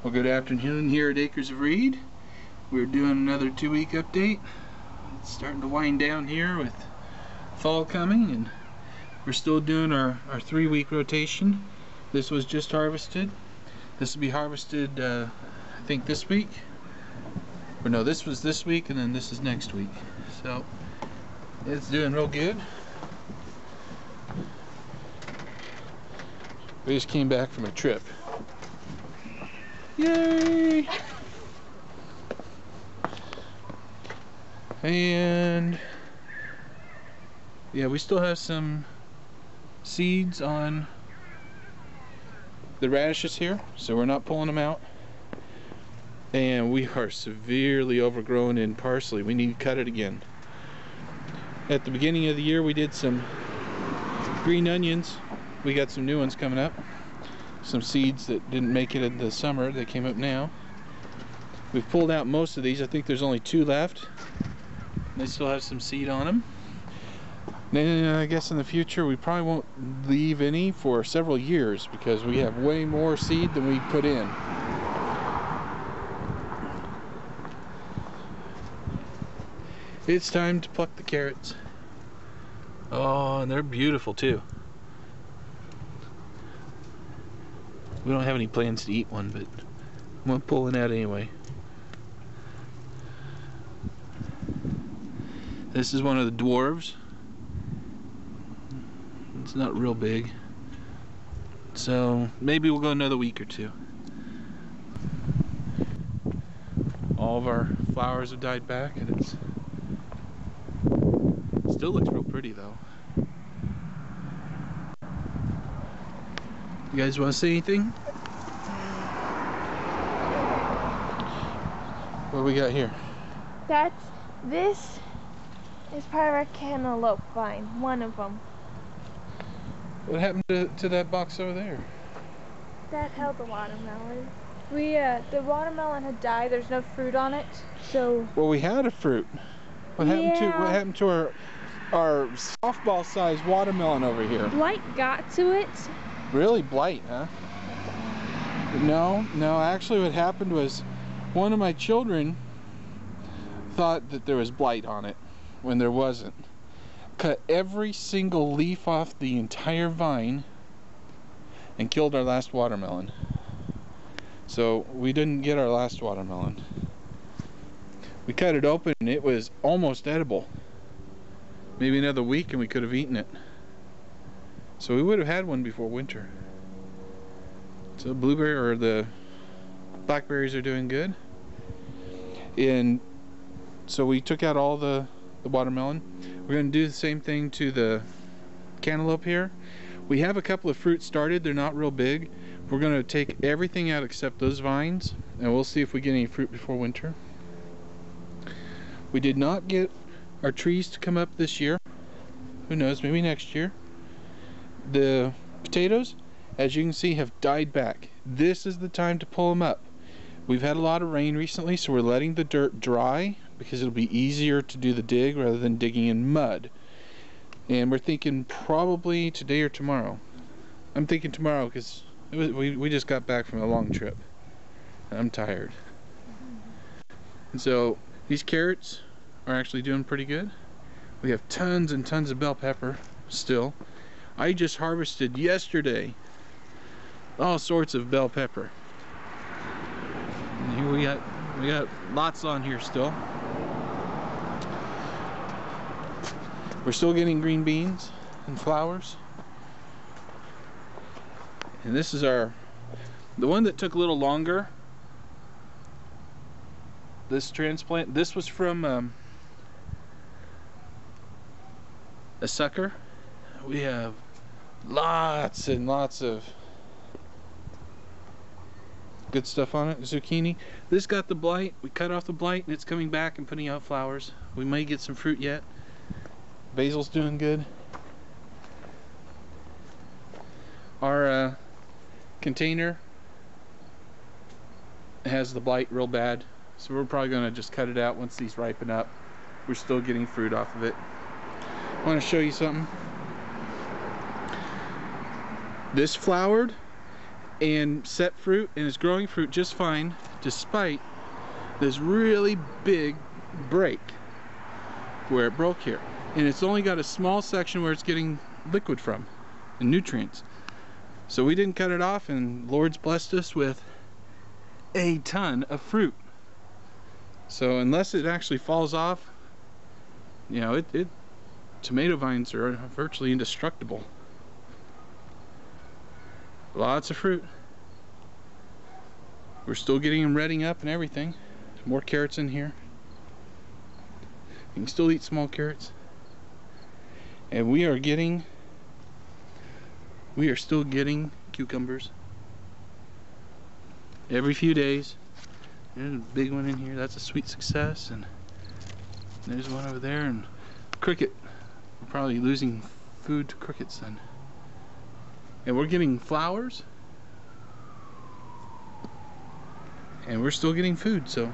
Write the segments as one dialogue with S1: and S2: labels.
S1: Well, good afternoon here at Acres of Reed. We're doing another 2-week update. It's starting to wind down here with fall coming, and we're still doing our 3-week rotation. This was just harvested. This will be harvested, I think this week. Or no, this was this week, and then this is next week. So it's doing real good. We just came back from a trip. Yay! And yeah, we still have some seeds on the radishes here, so we're not pulling them out. And we are severely overgrown in parsley. We need to cut it again. At the beginning of the year we did some green onions. We got some new ones coming up. Some seeds that didn't make it in the summer, they came up now. We've pulled out most of these. I think there's only 2 left. They still have some seed on them. Then I guess in the future we probably won't leave any for several years because we have way more seed than we put in. It's time to pluck the carrots. Oh, and they're beautiful too. We don't have any plans to eat one, but I'm gonna pull it out anyway. This is one of the dwarves. It's not real big, so maybe we'll go another week or 2. All of our flowers have died back, and it still looks real pretty though. You guys want to say anything? What do we got here?
S2: This is part of our cantaloupe vine, one of them.
S1: What happened to that box over there?
S2: That held the watermelon. The watermelon had died. There's no fruit on it, so.
S1: Well, we had a fruit. What happened to our softball-sized watermelon over here?
S2: Blight got to it.
S1: Really, blight, huh? No. Actually, what happened was one of my children thought that there was blight on it when there wasn't. Cut every single leaf off the entire vine and killed our last watermelon. So we didn't get our last watermelon. We cut it open and it was almost edible. Maybe another week and we could have eaten it. So we would have had one before winter. So blueberry or the blackberries are doing good. And so we took out all the watermelon. We're going to do the same thing to the cantaloupe here. We have a couple of fruits started. They're not real big. We're going to take everything out except those vines, and we'll see if we get any fruit before winter. We did not get our trees to come up this year. Who knows, maybe next year. The potatoes, as you can see, have died back. This is the time to pull them up. We've had a lot of rain recently, so we're letting the dirt dry because it'll be easier to do the dig rather than digging in mud. And we're thinking probably today or tomorrow. I'm thinking tomorrow because we just got back from a long trip. And I'm tired. And so these carrots are actually doing pretty good. We have tons and tons of bell pepper still. I just harvested yesterday all sorts of bell pepper. And here we got lots on here still. We're still getting green beans and flowers. And this is the one that took a little longer. This transplant, this was from a sucker. We have lots and lots of good stuff on it. Zucchini. This got the blight. We cut off the blight and it's coming back and putting out flowers. We may get some fruit yet. Basil's doing good. Our container has the blight real bad, so we're probably going to just cut it out once these ripen up. We're still getting fruit off of it. I want to show you something. This flowered and set fruit, and it's growing fruit just fine despite this really big break where it broke here. And it's only got a small section where it's getting liquid from and nutrients. So we didn't cut it off, and Lord's blessed us with a ton of fruit. So unless it actually falls off, you know, tomato vines are virtually indestructible. Lots of fruit. We're still getting them redding up and everything. More carrots in here. You can still eat small carrots. And we are still getting cucumbers every few days. There's a big one in here. That's a sweet success. And there's one over there. And cricket. We're probably losing food to crickets then. And we're getting flowers. And we're still getting food. So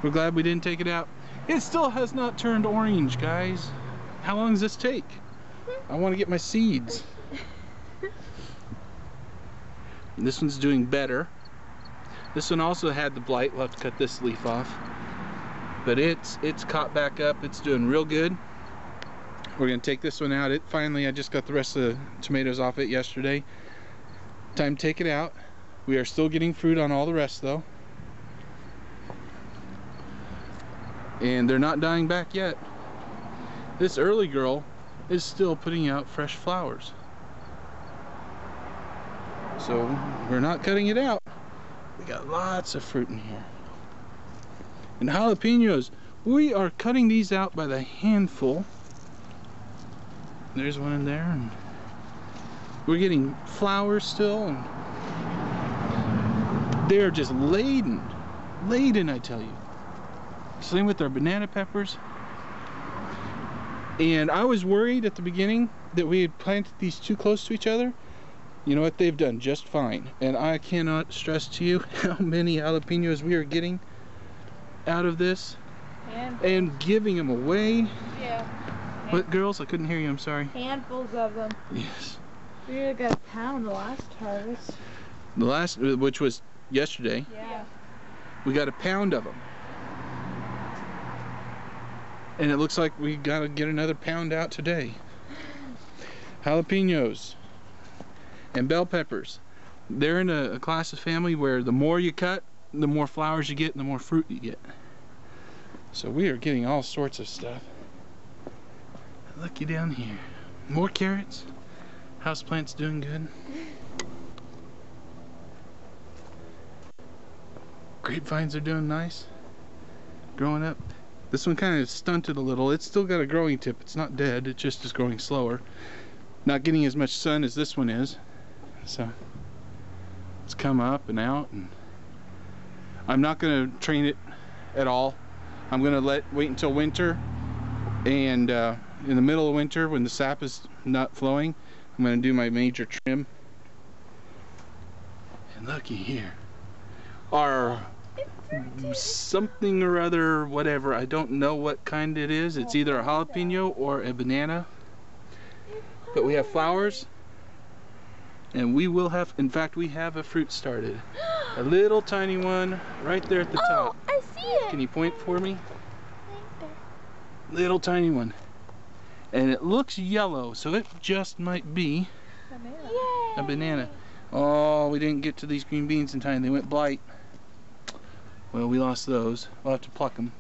S1: we're glad we didn't take it out. It still has not turned orange, guys. How long does this take? I want to get my seeds. This one's doing better. This one also had the blight. We'll have to cut this leaf off. But it's caught back up. It's doing real good. We're going to take this one out. I just got the rest of the tomatoes off it yesterday. Time to take it out. We are still getting fruit on all the rest though. And they're not dying back yet. This early girl is still putting out fresh flowers. So we're not cutting it out. We got lots of fruit in here. And jalapenos, we are cutting these out by the handful. There's one in there, and we're getting flowers still, and they're just laden, I tell you. Same with our banana peppers. And I was worried at the beginning that we had planted these too close to each other. You know what? They've done just fine. And I cannot stress to you how many jalapenos we are getting out of this and giving them away.
S2: Yeah.
S1: What, girls? I couldn't hear you. I'm sorry.
S2: Handfuls of them.
S1: Yes.
S2: We got a pound the last harvest.
S1: The last, which was yesterday.
S2: Yeah.
S1: We got a pound of them. And it looks like we gotta get another pound out today. Jalapenos and bell peppers. They're in a class of family where the more you cut, the more flowers you get and the more fruit you get. So we are getting all sorts of stuff. Looky down here. More carrots. Houseplant's doing good. Grapevines are doing nice. Growing up. This one kind of stunted a little. It's still got a growing tip. It's not dead. It just is growing slower. Not getting as much sun as this one is. So it's come up and out. And I'm not going to train it at all. I'm going to wait until winter. And in the middle of winter, when the sap is not flowing, I'm going to do my major trim. And looky here. Our something or other, whatever, I don't know what kind it is. It's either a jalapeno or a banana. But we have flowers. And we will have, in fact, we have a fruit started. A little tiny one right there at the top.
S2: Oh, I see it.
S1: Can you point for me? Little tiny one. And it looks yellow, so it just might be a banana. Oh, we didn't get to these green beans in time. They went blight. Well, we lost those. We'll have to pluck them.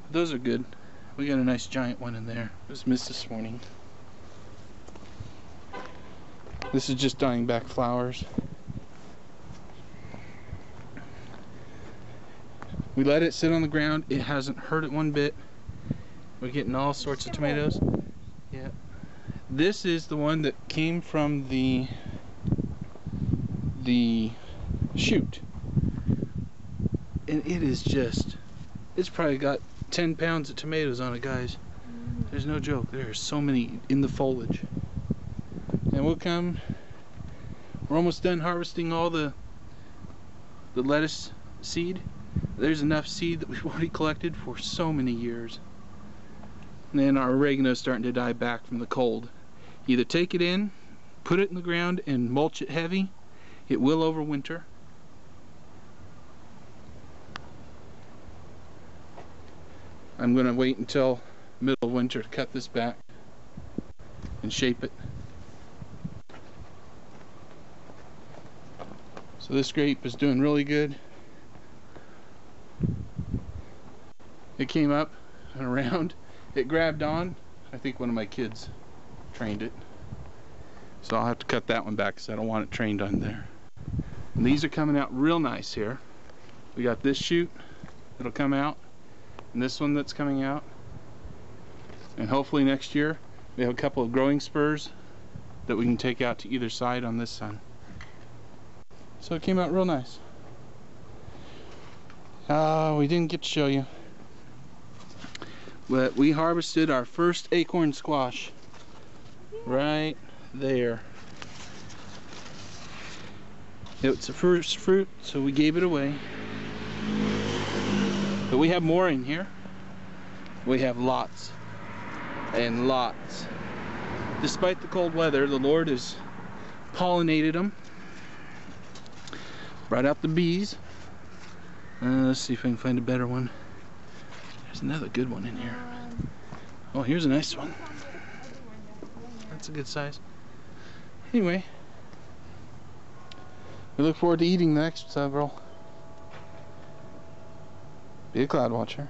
S1: But those are good. We got a nice giant one in there. It was missed this morning. This is just dying back flowers. We let it sit on the ground. It hasn't hurt it one bit. We're getting all sorts of tomatoes. Yeah. This is the one that came from the shoot. And it is just, it's probably got 10 pounds of tomatoes on it, guys. There's no joke. There are so many in the foliage. And we'll come, we're almost done harvesting all the lettuce seed. There's enough seed that we've already collected for so many years. And then our oregano's starting to die back from the cold. Either take it in, put it in the ground and mulch it heavy. It will overwinter. I'm going to wait until middle of winter to cut this back and shape it. So this grape is doing really good. It came up and around. It grabbed on. I think one of my kids trained it. So I'll have to cut that one back because I don't want it trained on there. And these are coming out real nice here. We got this shoot that'll come out, and this one that's coming out. And hopefully next year we have a couple of growing spurs that we can take out to either side on this side. So it came out real nice. We didn't get to show you, but we harvested our first acorn squash right there. It's the first fruit, so we gave it away. But we have more in here. We have lots and lots. Despite the cold weather, the Lord has pollinated them. Brought out the bees. Let's see if I can find a better one. There's another good one in here. Oh, here's a nice one. That's a good size. Anyway, we look forward to eating the next several. Be a cloud watcher.